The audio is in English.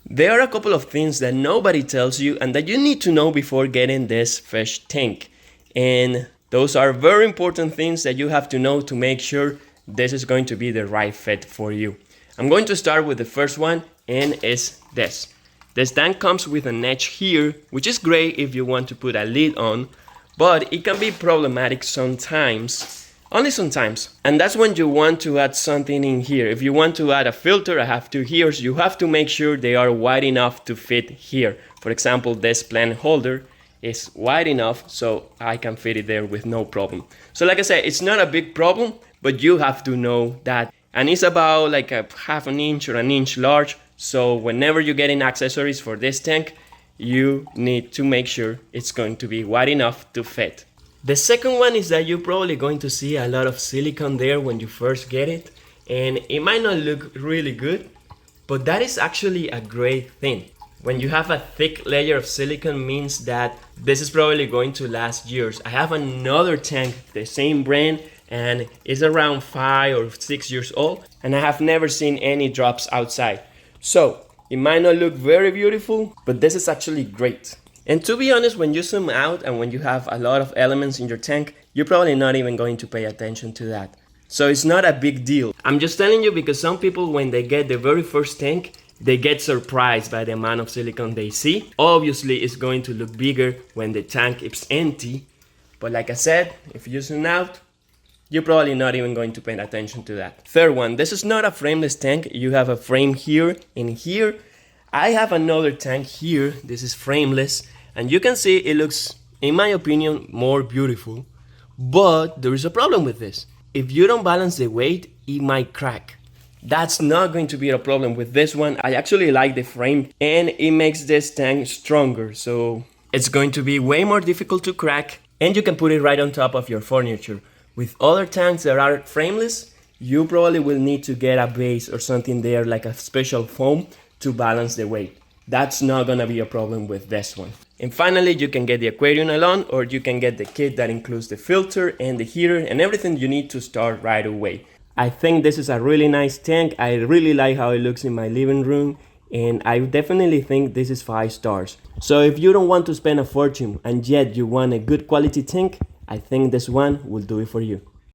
There are a couple of things that nobody tells you and that you need to know before getting this fish tank. And those are very important things that you have to know to make sure this is going to be the right fit for you. I'm going to start with the first one, and it's this. This tank comes with an edge here, which is great if you want to put a lid on, but it can be problematic sometimes. Only sometimes. And that's when you want to add something in here. If you want to add a filter, I have two here, so you have to make sure they are wide enough to fit here. For example, this plant holder is wide enough so I can fit it there with no problem. So like I said, it's not a big problem, but you have to know that. And it's about like a half an inch or an inch large. So whenever you get in accessories for this tank, you need to make sure it's going to be wide enough to fit. The second one is that you're probably going to see a lot of silicone there when you first get it, and it might not look really good, but that is actually a great thing. When you have a thick layer of silicone means that this is probably going to last years. I have another tank, the same brand, and it's around 5 or 6 years old, and I have never seen any drops outside. So it might not look very beautiful, but this is actually great. And to be honest, when you zoom out and when you have a lot of elements in your tank, you're probably not even going to pay attention to that. So it's not a big deal. I'm just telling you because some people, when they get the very first tank, they get surprised by the amount of silicone they see. Obviously, it's going to look bigger when the tank is empty. But like I said, if you zoom out, you're probably not even going to pay attention to that. Third one, this is not a frameless tank. You have a frame here and here. I have another tank here. This is frameless. And you can see it looks, in my opinion, more beautiful. But there is a problem with this. If you don't balance the weight, it might crack. That's not going to be a problem with this one. I actually like the frame and it makes this tank stronger. So it's going to be way more difficult to crack and you can put it right on top of your furniture. With other tanks that are frameless, you probably will need to get a base or something there like a special foam to balance the weight. That's not gonna be a problem with this one. And finally, you can get the aquarium alone, or you can get the kit that includes the filter and the heater and everything you need to start right away. I think this is a really nice tank. I really like how it looks in my living room, and I definitely think this is 5 stars. So if you don't want to spend a fortune and yet you want a good quality tank, I think this one will do it for you.